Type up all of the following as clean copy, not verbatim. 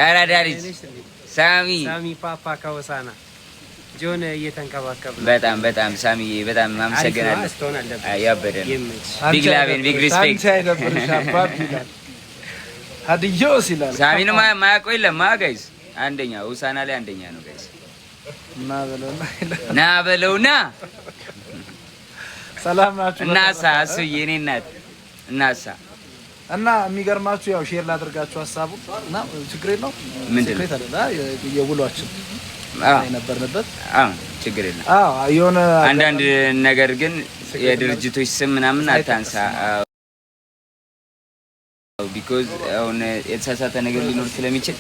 አራዳ ልጅ ሳሚ ፓፓ ከወሳና ጆን እየተንከባከበ በጣም ሳሚ በጣም አመሰግናለሁ። ያበደ ቢግ ላቭ ቢግ ሪስፔክት ሀዲዮስ ይላል ሳሚን ማያውቀው የለም ጋይስ። አንደኛ ወሳና ላይ አንደኛ ነው ጋይስ። ና በለውና ሰላም ናችሁ? እናሳ እሱ የኔ እናት እናሳ እና የሚገርማችሁ ያው ሼር ላድርጋችሁ ሐሳቡ እና ችግር የለው ምንድነው የውሏችን የነበርንበት ችግር የለም። የሆነ አንዳንድ ነገር ግን የድርጅቶች ስም ምናምን አታንሳ ቢኮዝ አሁን የተሳሳተ ነገር ሊኖር ስለሚችል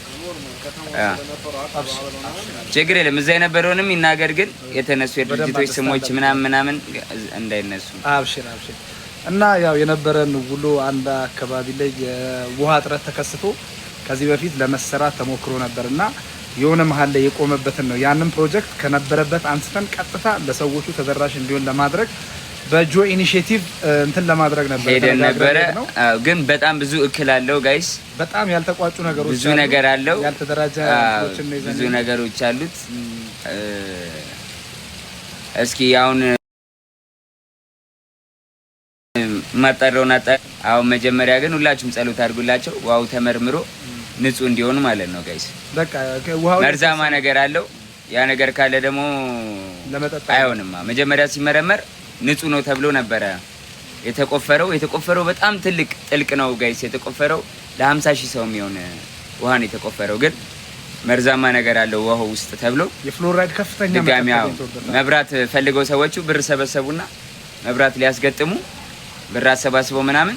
ችግር የለም። እዛ የነበረውንም ይናገር ግን የተነሱ የድርጅቶች ስሞች ምናምን እንዳይነሱ አብሽር እና ያው የነበረን ውሎ አንድ አካባቢ ላይ የውሃ እጥረት ተከስቶ ከዚህ በፊት ለመሰራት ተሞክሮ ነበርና የሆነ መሀል ላይ የቆመበትን ነው ያንን ፕሮጀክት ከነበረበት አንስተን ቀጥታ ለሰዎቹ ተደራሽ እንዲሆን ለማድረግ በጆ ኢኒሺዬቲቭ እንትን ለማድረግ ነበር ሄደን ነበረ። ግን በጣም ብዙ እክል አለው ጋይስ። በጣም ያልተቋጩ ነገሮች ብዙ ነገር አለው። ያልተደራጀ ብዙ ነገሮች አሉት። እስኪ አሁን ማጣራውና አሁን መጀመሪያ ግን ሁላችሁም ጸሎት አድርጉላቸው ዋው ተመርምሮ ንጹህ እንዲሆን ማለት ነው ጋይስ። በቃ ውሃው መርዛማ ነገር አለው። ያ ነገር ካለ ደግሞ ለመጠጣ አይሆንማ። መጀመሪያ ሲመረመር ንጹህ ነው ተብሎ ነበረ የተቆፈረው በጣም ጥልቅ ነው ጋይስ። የተቆፈረው ለ50,000 ሰው የሚሆን ውሃ ነው የተቆፈረው። ግን መርዛማ ነገር አለው ውሃው ውስጥ ተብሎ የፍሎራይድ ከፍተኛ መብራት ፈልገው ሰዎቹ ብር ሰበሰቡና መብራት ሊያስገጥሙ ብር አሰባስበው ምናምን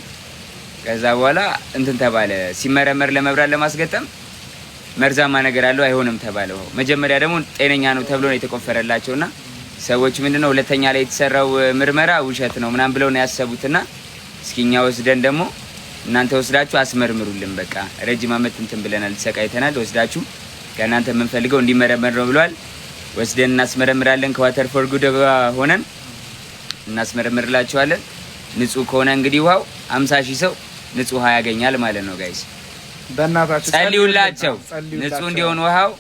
ከዛ በኋላ እንትን ተባለ። ሲመረመር ለመብራት ለማስገጠም መርዛማ ነገር አለው አይሆንም ተባለ። መጀመሪያ ደግሞ ጤነኛ ነው ተብሎ ነው የተቆፈረላቸውና ሰዎች ምንድነው ሁለተኛ ላይ የተሰራው ምርመራ ውሸት ነው ምናምን ብለው ነው ያሰቡትና እስኪኛ ወስደን ደግሞ እናንተ ወስዳችሁ አስመርምሩልን በቃ ረጅም አመት እንትን ብለናል ተሰቃይተናል ወስዳችሁ ከእናንተ የምንፈልገው እንዲመረመር ነው ብለዋል። ወስደን እናስመረምራለን። ከዋተር ፎር ጉድ ሆነን እናስመረምርላችኋለን። ንጹህ ከሆነ እንግዲህ ውሃው 50,000 ሰው ንጹህ ውሃ ያገኛል ማለት ነው ጋይስ። በእናታችሁ ጸልዩላቸው ንጹህ እንዲሆን ውሃው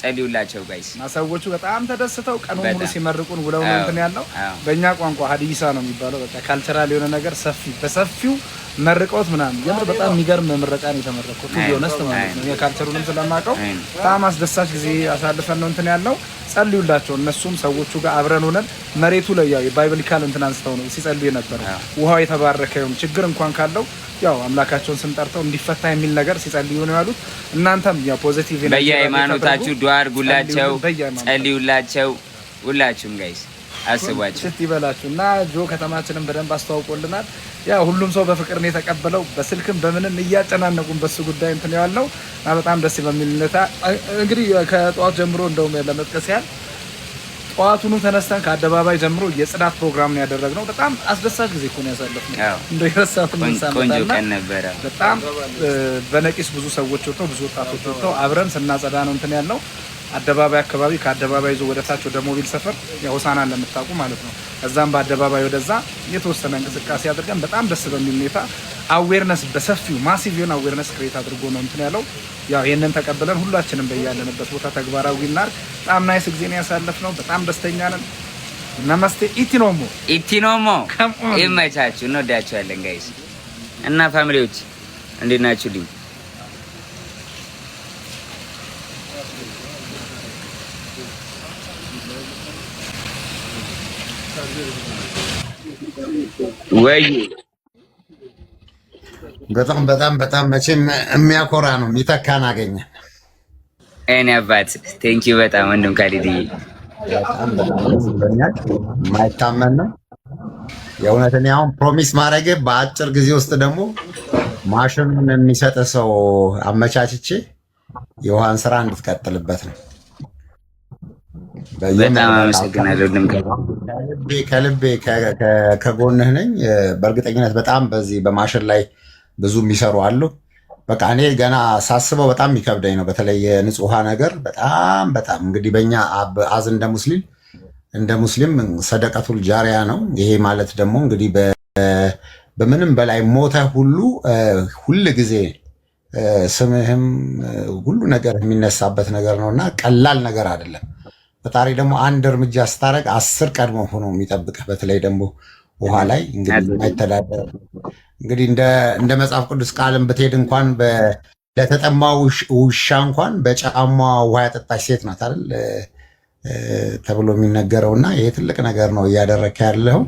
ጸልዩላቸው ጋይስ። እና ሰዎቹ በጣም ተደስተው ቀኑ ሙሉ ሲመርቁን ውለው ነው እንትን ያለው። በእኛ ቋንቋ ሀዲሳ ነው የሚባለው። በቃ ካልቸራል የሆነ ነገር በሰፊው መርቀውት ምናምን የምር በጣም የሚገርም ምረቃ ነው የተመረቁት። ሆነስት ማለት ነው የካልቸሩንም ስለማቀው በጣም አስደሳች ጊዜ አሳልፈን ነው እንትን ያለው። ጸልዩላቸው እነሱም ሰዎቹ ጋር አብረን ሆነን መሬቱ ላይ ያው የባይብሊካል እንትን አንስተው ነው ሲጸልዩ ነበር። ውሃው የተባረከ ይሁን ችግር እንኳን ካለው ያው አምላካቸውን ስም ጠርተው እንዲፈታ የሚል ነገር ሲጸልዩ ነው ያሉት። እናንተም ያው ፖዚቲቭ ኤነርጂ በየሃይማኖታችሁ ዱዓ አድርጉላቸው ጸልዩላቸው ሁላችሁም ጋይስ አስቧቸው ሽት ይበላችሁ እና ጆ ከተማችንን በደንብ አስተዋውቆልናል። ያው ሁሉም ሰው በፍቅር ነው የተቀበለው። በስልክም በምንም እያጨናነቁን በሱ ጉዳይ እንትን ያለው እና በጣም ደስ በሚል ሁኔታ እንግዲህ ከጠዋት ጀምሮ እንደውም ለመጥቀስ ያህል ጠዋቱኑ ተነስተን ከአደባባይ ጀምሮ የጽዳት ፕሮግራም ነው ያደረግነው። በጣም አስደሳች ጊዜ እኮ ነው ያሳለፍነው። እንደው የረሳሁት ቆንጆ ቀን ነበረ። በጣም በነቂስ ብዙ ሰዎች ወጥተው ብዙ ወጣቶች ወጥተው አብረን ስናጸዳ ነው እንትን ያለው። አደባባይ አካባቢ ከአደባባይ ይዞ ወደ ታች ወደ ሞቢል ሰፈር የሆሳናን ለምታውቁ ማለት ነው። ከዛም በአደባባይ ወደዛ የተወሰነ እንቅስቃሴ አድርገን በጣም ደስ በሚል ሁኔታ አዌርነስ በሰፊው ማሲቭ የሆነ አዌርነስ ክሬት አድርጎ ነው እንትን ያለው። ያው ይሄንን ተቀብለን ሁላችንም በያለንበት ቦታ ተግባራዊ እናድርግ። በጣም ናይስ ጊዜ ነው ያሳለፍነው። በጣም ደስተኛ ነን። ነመስቴ ኢቲኖሞ ይመቻችሁ። እንወዳችኋለን ጋይስ እና ፋሚሊዎች እንዴት ናችሁልኝ? ወይ በጣም መቼም የሚያኮራ ነው። የሚተካን አገኘ እኔ አባት ቴንኪዩ በጣም ወንድም ካሊድ በጣም የማይታመን ነው የእውነት። እኔ አሁን ፕሮሚስ ማድረግ በአጭር ጊዜ ውስጥ ደግሞ ማሽኑን የሚሰጥ ሰው አመቻችቼ የውሃን ስራ እንድትቀጥልበት ነው። በጣም አመሰግናለሁ። ከልቤ ከጎንህ ነኝ። በእርግጠኝነት በጣም በዚህ በማሽን ላይ ብዙ የሚሰሩ አሉ። በቃ እኔ ገና ሳስበው በጣም የሚከብደኝ ነው። በተለይ የንጹህ ውሃ ነገር በጣም እንግዲህ በእኛ አዝ እንደ ሙስሊም ሰደቀቱል ጃሪያ ነው። ይሄ ማለት ደግሞ እንግዲህ በምንም በላይ ሞተ ሁል ጊዜ ስምህም ሁሉ ነገር የሚነሳበት ነገር ነው እና ቀላል ነገር አይደለም። ፈጣሪ ደግሞ አንድ እርምጃ ስታደርግ 10 ቀድሞ ሆኖ የሚጠብቅህ በተለይ ደግሞ ውሃ ላይ እንግዲህ የማይተዳደር እንግዲህ እንደ መጽሐፍ ቅዱስ ቃልም ብትሄድ እንኳን ለተጠማ ውሻ እንኳን በጫማ ውሃ ያጠጣች ሴት ናት አይደል ተብሎ የሚነገረው እና ይሄ ትልቅ ነገር ነው እያደረክ ያለው።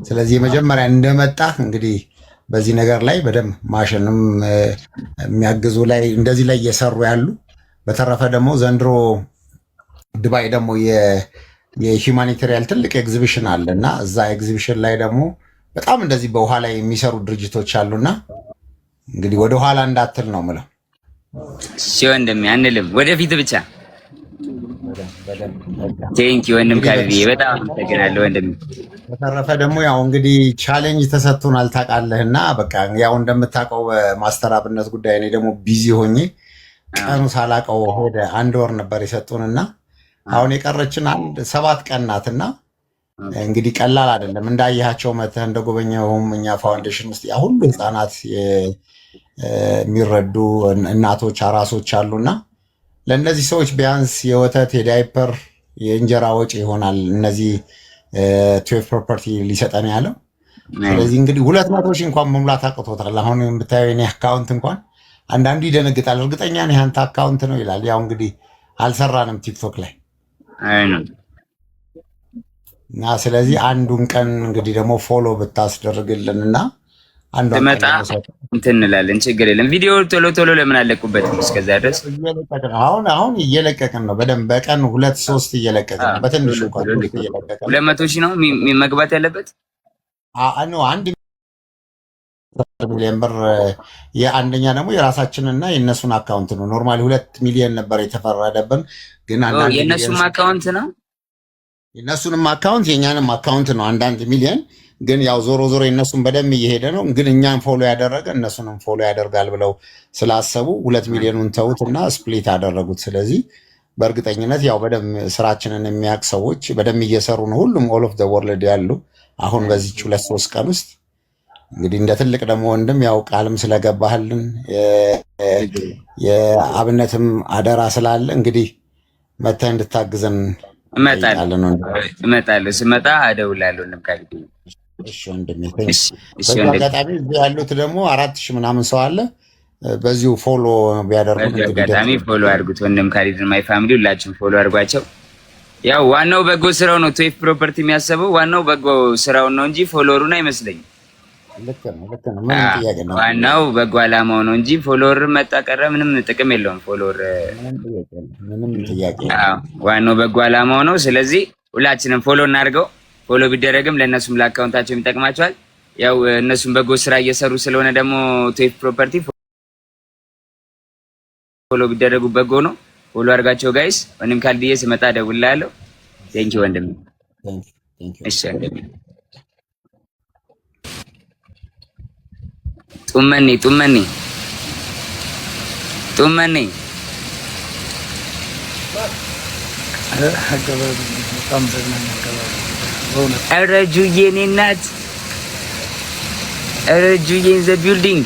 ስለዚህ የመጀመሪያ እንደመጣህ እንግዲህ በዚህ ነገር ላይ በደንብ ማሽንም የሚያግዙ ላይ እንደዚህ ላይ እየሰሩ ያሉ። በተረፈ ደግሞ ዘንድሮ ዱባይ ደግሞ የሂውማኒቴሪያን ትልቅ ኤግዚቢሽን አለ እና እዛ ኤግዚቢሽን ላይ ደግሞ በጣም እንደዚህ በውሃ ላይ የሚሰሩ ድርጅቶች አሉና እንግዲህ ወደ ኋላ እንዳትል ነው ምለው። ሲሆን አንልም ወደፊት ብቻ። ቴንክ ዩ ወንድም ካሊ በጣም አመሰግናለሁ ወንድም። በተረፈ ደግሞ ያው እንግዲህ ቻሌንጅ ተሰጥቶናል ታውቃለህና በቃ ያው እንደምታውቀው በማስተር አብነት ጉዳይ እኔ ደግሞ ቢዚ ሆኜ ቀኑ ሳላውቀው ሄደ። 1 ወር ነበር የሰጡንና አሁን የቀረችን 7 ቀን ናትና እንግዲህ ቀላል አይደለም። እንዳያቸው መተህ እንደጎበኘውም እኛ ፋውንዴሽን ውስጥ ያ ሁሉ ህፃናት የሚረዱ እናቶች አራሶች አሉና ለእነዚህ ሰዎች ቢያንስ የወተት የዳይፐር የእንጀራ ወጪ ይሆናል እነዚህ 12 ፕሮፐርቲ ሊሰጠን ያለው። ስለዚህ እንግዲህ 200 ሺህ እንኳን መሙላት አቅቶታል። አሁን የምታየው የኔ አካውንት እንኳን አንዳንዱ ይደነግጣል። እርግጠኛ ነህ አንተ አካውንት ነው ይላል። ያው እንግዲህ አልሰራንም ቲክቶክ ላይ እና ስለዚህ አንዱን ቀን እንግዲህ ደግሞ ፎሎ ብታስደርግልን እና አንዱን ቀን እንትን እንላለን። ችግር የለም። ቪዲዮ ቶሎ ቶሎ ለምን አለቁበትም? እስከዛ ድረስ አሁን እየለቀቅን ነው በደንብ በቀን 2-3 እየለቀቅን ነው። በትንሹ እንኳን 200 ሺህ ነው መግባት ያለበት። አንድ ሚሊዮን ብር የአንደኛ ደግሞ የራሳችንና የእነሱን አካውንት ነው። ኖርማሊ 2 ሚሊዮን ነበር የተፈረደብን፣ ግን አንዳንድ የእነሱም አካውንት ነው የእነሱንም አካውንት የእኛንም አካውንት ነው። አንዳንድ ሚሊዮን ግን ያው ዞሮ ዞሮ የእነሱን በደንብ እየሄደ ነው። ግን እኛን ፎሎ ያደረገ እነሱንም ፎሎ ያደርጋል ብለው ስላሰቡ 2 ሚሊዮኑን ተውትና ስፕሊት አደረጉት። ስለዚህ በእርግጠኝነት ያው በደንብ ስራችንን የሚያውቅ ሰዎች በደንብ እየሰሩ ነው። ሁሉም ኦል ኦፍ ዘ ወርልድ ያሉ አሁን በዚች 2-3 ቀን ውስጥ እንግዲህ እንደ ትልቅ ደግሞ ወንድም ያው ቃልም ስለገባህልን የአብነትም አደራ ስላለ እንግዲህ መተህ እንድታግዘን እመጣለሁ። ስመጣ እደውላለሁ። እሺ ወንድሜ። በዚህ አጋጣሚ እዚህ ያሉት ደግሞ 4000 ምናምን ሰው አለ። በዚሁ ፎሎ ቢያደርጉት አጋጣሚ ፎሎ አድርጉት። ወንድም ካሊድን ማይ ፋሚሊ ሁላችሁም ፎሎ አድርጓቸው። ያው ዋናው በጎ ስራው ነው። ቶይፍ ፕሮፐርቲ የሚያስበው ዋናው በጎ ስራው ነው እንጂ ፎሎወሩን አይመስለኝም። ልክ ነው። ምንም ጥያቄ ነው። ዋናው በጎ አላማው ነው እንጂ ፎሎወር መጣ ቀረ ምንም ጥቅም የለውም። ፎሎወር ምንም ጥያቄ ዋናው በጎ አላማው ነው። ስለዚህ ሁላችንም ፎሎ እናድርገው። ፎሎ ቢደረግም ለእነሱም ለአካውንታቸው ይጠቅማቸዋል። ያው እነሱም በጎ ስራ እየሰሩ ስለሆነ ደግሞ ቶይፍ ፕሮፐርቲ ፎሎ ቢደረጉ በጎ ነው። ፎሎ አድርጋቸው ጋይስ። ወንድም ካልዲዬ ስመጣ እደውልልሃለሁ። ቴንኪው ወንድም። እሺ ወንድም ጡመኔ ኧረ ጁዬ እኔ እናት ኧረ ጁዬ ኢን ዘ ቢልዲንግ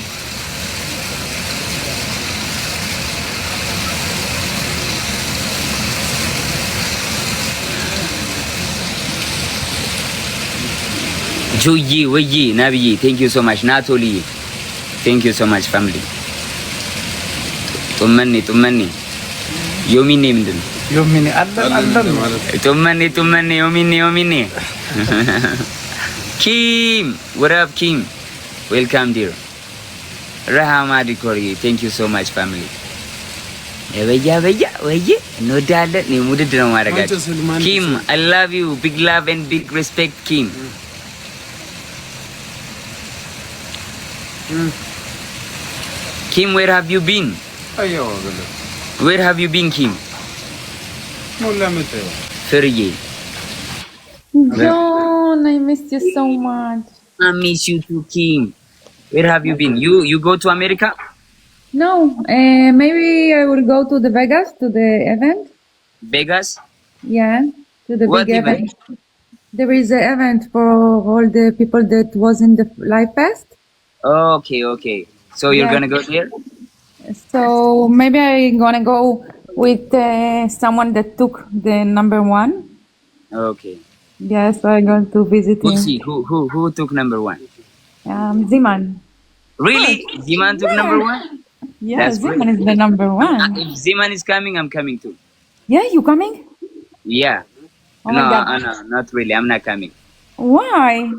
ጁዬ ወዬ ናብዬ ቴንክ ዩ ሶ ማች ናቶልዬ ቴንክ ዩ ሶ ማች ፋሚሊ። ጡመኔ ዮሚኔ ምንድን ነው? ዮሚኔ አለን ጡመኔ ዮሚኔ ኪም ወራብ ኪም ዌልካም ዲር ረሃማ ዲኮሪ ቴንክ ዩ ሶ ማች ፋሚሊ። በያ ወዬ እንወዳለን። እኔ ሙድድ ነው ማድረጋቸው። ኪም አይ ላቭ ዩ ቢግ ላቭ ኤንድ ቢግ ሪስፔክት ኪም Kim, where have you been? Where have you been, Kim? Fergie. John, I missed you so much. I miss you too, Kim. Where have you been? You go to America? No, maybe I will go to the Vegas, to the event. Vegas? Yeah, to the What big event. There is an event for all the people that was in the live fest. Okay. So you're gonna go there? So maybe I'm gonna go with someone that took the number one. Okay. Yes, I'm going to visit We'll him. see who took number 1. Ziman. Really? Ziman took number 1? Yeah, That's Ziman great. is the number one. If Ziman is coming, I'm coming too. Yeah, you coming? Yeah. Oh my God. No, not really. I'm not coming. Why?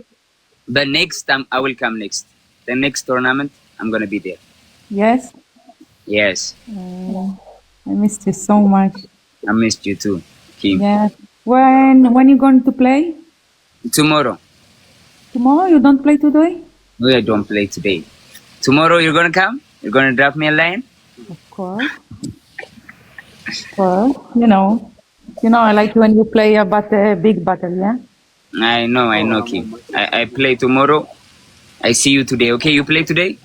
But next time I will come next. The next tournament, I'm gonna be there. Yes. Yes. I missed you so much. I missed you too, Kim. Yeah. When you going to play? Tomorrow. Tomorrow? You don't play today? No, I don't play today. Tomorrow you're gonna come? You're gonna drop me a line? Of course. Well, I like when you play about a big battle, yeah? I know, Kim. I play tomorrow. I see you today. Okay, you play today?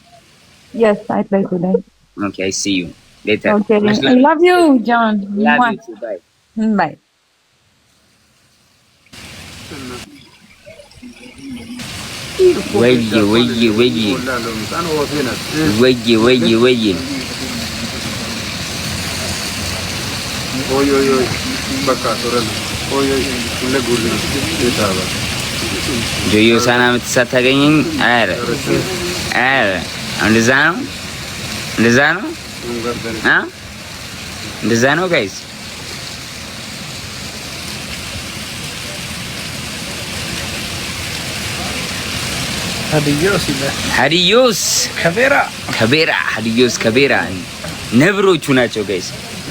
Yes, I play today. Okay, I see you later. Okay. Much I love you, John. love Mwah. you too. Bye. Bye. ወይዬ ጆዮ ሳና የምትሳት ታገኘኝ። ኧረ እንደዛ ነው እንደዛ ነው ጋይስ። ሀዲዮስ ከቤራ ነብሮቹ ናቸው ጋይስ።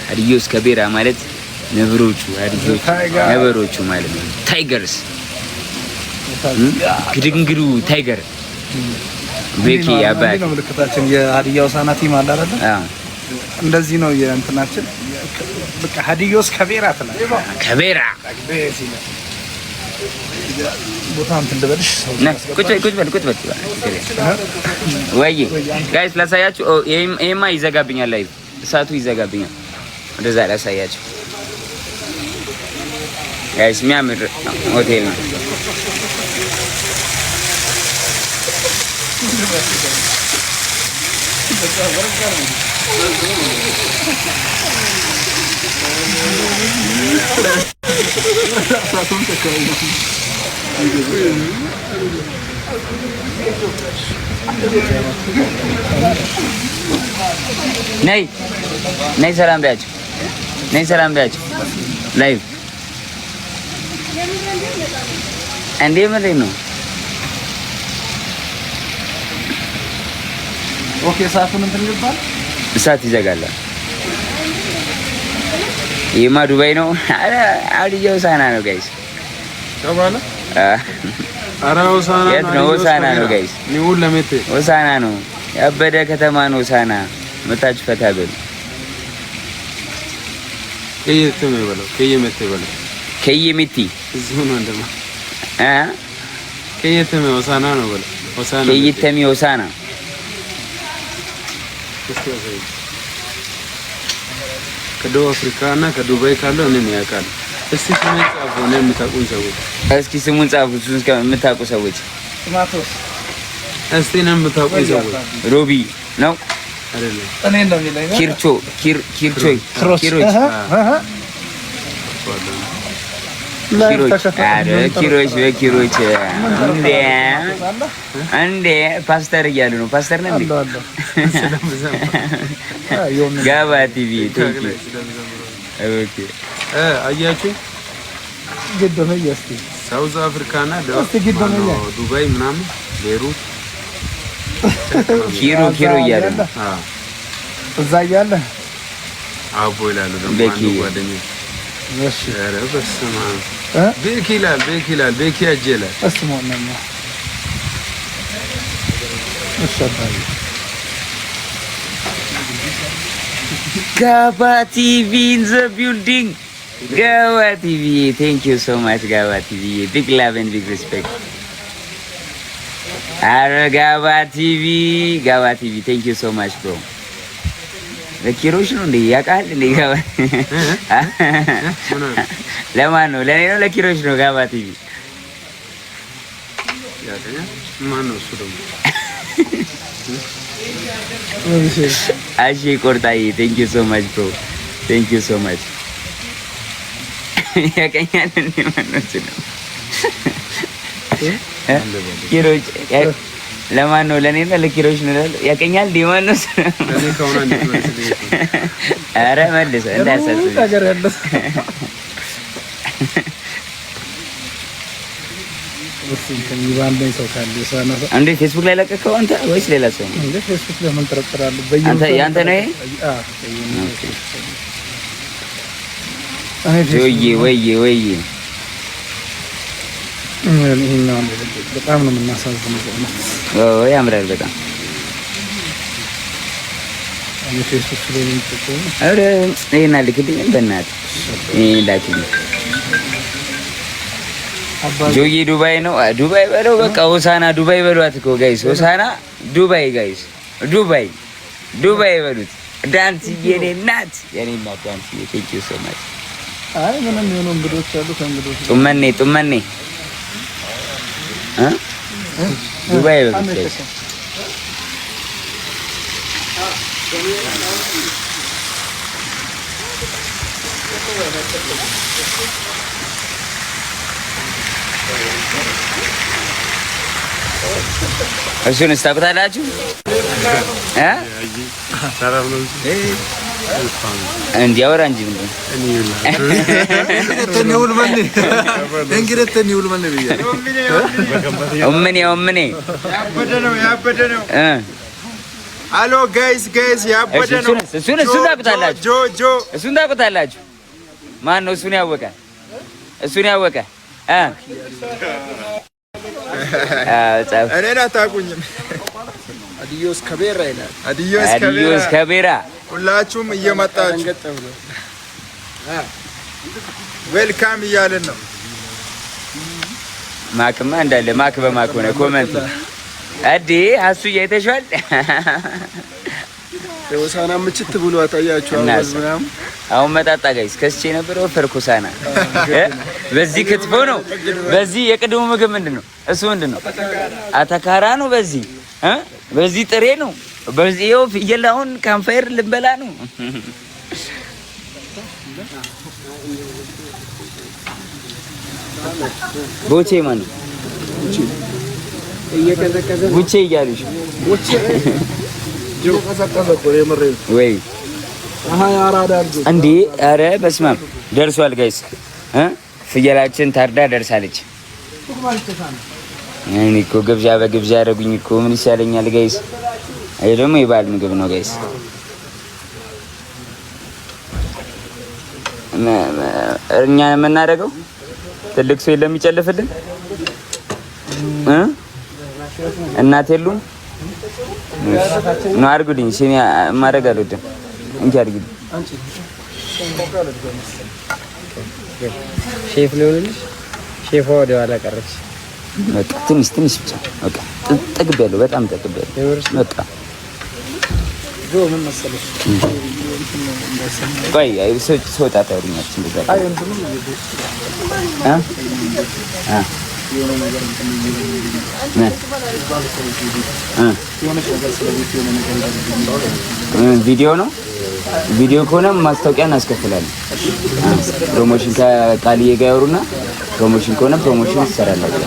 ሀዲዮስ ከቤራ ማለት ነብሮቹ ነበሮቹ ማለት ነው። ታይገርስ ግድንግዱ ታይገር ቤኪ አባይ ነው ምልክታችን። የሀዲያ ሆሳዕና ቲም አለ አይደል? እንደዚህ ነው የእንትናችን። በቃ ሀዲዮስ ከቤራ ትላለህ። ከቤራ ቦታ እንትን ልበልሽ። ቁጭ በል ወይ ጋይስ ላሳያችሁ። ይሄማ ይዘጋብኛል፣ ላይ እሳቱ ይዘጋብኛል። ወደዛ ላሳያችሁ ጋይስ። የሚያምር ሆቴል ነው። ነይ ሰላም በያቸው። ላይቭ እንዴ ምንድን ነው? ኦኬ ሰዓቱን እንትን ይባል እሳት ይዘጋል። ይሄማ ዱባይ ነው። ሀዲያ ሆሳዕና ነው ጋይስ። ተባለ አራ ሆሳዕና የት ነው? ሆሳዕና ነው ጋይስ። ኒውል ለመቴ ሆሳዕና ነው። ያበደ ከተማ ነው ሆሳዕና። መታችሁ ፈታ በሉ። ከየተመ በለው ከየሜቲ እዚሁ ነው እንደማ ከየተመ ሆሳዕና ነው በለው ከየተመ ሆሳዕና ከደቡብ አፍሪካ እና ከዱባይ ካለው እኔ ነው ያውቃል። እስቲ ስሙን ጻፉ ነው የምታውቁኝ ሰዎች። እስኪ ስሙን ጻፉ የምታውቁ ሰዎች። እስቲ ነው የምታውቁኝ ሰዎች። ሮቢ ነው አይደለም? እኔ ነው የሚለኝ ኪሮች እንዴ ፓስተር እያሉ ነው። ፓስተር ነው እንዴ? ጋባ ቲቪ ኦኬ። አያችሁ ገደመኝ። እስቲ ሳውዝ አፍሪካ እና ዱባይ ምናምን ቤሩት ኪሮ እያሉ ነው። እዛ እያለ አቦ ይላሉ ደግሞ አንዱ ጓደኛዬ። እሺ ኧረ በስመ አብ ቤኪ ይላል ቤኪ አጀላል እስሞ ነው እሺ። ጋባ ቲቪ in the building. ጋባ ቲቪ thank you so much ጋባ ቲቪ big love and big respect. አረ ጋባ ቲቪ thank you so much bro. ለኪሮሽ ነው እንዴ? ያውቃል እንዴ? ጋባ ለማን ነው? ለኔ ነው ለኪሮሽ ነው? ጋባ ቲቪ ያቀኛ ማን ነው እሱ ደግሞ? አሺ ቆርጣይ ቴንክ ዩ ሶ ማች ብሮ ቴንክ ዩ ሶ ማች ያቀኛል እንዴ ማነው ነው ኪሮች ለማን ነው ለኔ ነው ለኪሮች ነው ያቀኛል እንዴ ማነው ለኔ ከሆነ እንዴ ማለት አረ መልስ እንዳያሳስብ ነገር ያለ እንዴ ፌስቡክ ላይ ለቀቀው አንተ ወይስ ሌላ ሰው ነው? እንዴ ፌስቡክ ላይ ምን ተረጥራለህ? አንተ ያንተ ነው ይሄ? ወይ በጣም ነው የምናሳዝነው። ያምራል በጣም እኔ ፌስቡክ ላይ ነው የምትጠቀመው? አረ ይሄን አልክልኝ በእናትህ ይሄን ላክልኝ። ጆዬ ዱባይ ነው ዱባይ በለው በቃ ሆሳና ዱባይ በሏት እኮ ጋይስ ሆሳና ዱባይ ጋይስ ዱባይ በሉት። ዳንስ የኔ እናት ዳንስ ቴንክ ዩ ሶ ማች። አይ ምንም የሆኑ እንግዶች አሉ ከእንግዶች ጡመኔ ዱባይ በሉት ጋይስ። እሱን ስታብታላችሁ እንዲያወራ እንጂ ምንድን ኦምኔ አሎ ጋይስ ያበደ ነው። እሱን ታውቁታላችሁ። ማን ነው እሱን ያወቀ? እኔን አታውቁኝም። አዲዮስ ከቤራ ይላል። አዲዮስ ከቤራ ሁላችሁም እየመጣችሁ ዌልካም እያልን ነው። ማክማ እንዳለ ማክ በማክ ሆነ ኮመንት አዲ አሱዬ አይተሽዋል። ሆሳና ምችት ብሎ አታያችሁ ምናምን። አሁን መጣጣ ጋይስ ከስቼ ነበር ወፈርኩ ሆሳና። በዚህ ክትፎ ነው። በዚህ የቅድሙ ምግብ ምንድነው? እሱ ምንድነው? አተካራ ነው። በዚህ ጥሬ ነው። በዚህ ይኸው ፍየል አሁን ካምፋየር ልንበላ ነው። ቦቼ ማን ነው? ቡቼ እያሉሽ ወይ እንዴ? ኧረ በስመ አብ ደርሷል ጋይስ። ፍየላችን ታርዳ ደርሳለች። እኔ እኮ ግብዣ በግብዣ ያደረጉኝ እኮ ምን ይሻለኛል ጋይስ? ይሄ ደግሞ የበዓል ምግብ ነው ጋይስ። እኛ የምናደርገው ትልቅ ሰው የለም የሚጨልፍልን እናት የሉም ነው። አድርጉልኝ እሺ። እኔ ማድረግ አልወድም። እንኪ አድርጉልኝ። ሼፍ ልሆንልሽ? ሼፏ ወደ ኋላ ቀረች። በቃ ትንሽ ብቻ በቃ ጠግቤያለሁ። በጣም ጠግቤያለሁ። በቃ ምን መሰለሽ ቆይ ሰውጣ ታውሪኛችሁ እንደዛ ቪዲዮ ነው። ቪዲዮ ከሆነ ማስታወቂያ እናስከፍላለን። ፕሮሞሽን ከቃልዬ ጋር ያወሩና ፕሮሞሽን ከሆነ ፕሮሞሽን ይሰራላችሁ።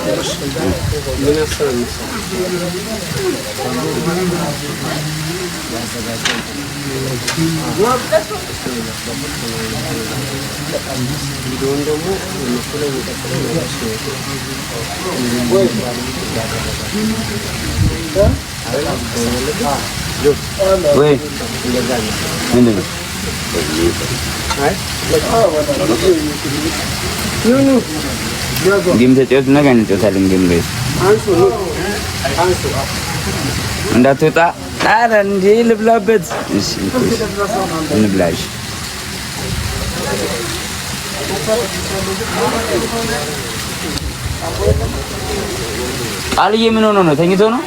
ወይ ምንድን ነው? ጌም ተጫወት እና ጋር እንጫወታለን። ጌም ላይ እንዳትወጣ። ኧረ እንዴ ልብላበት። እሺ እንብላሽ። ቃልዬ ምን ሆኖ ነው? ተኝቶ ነው?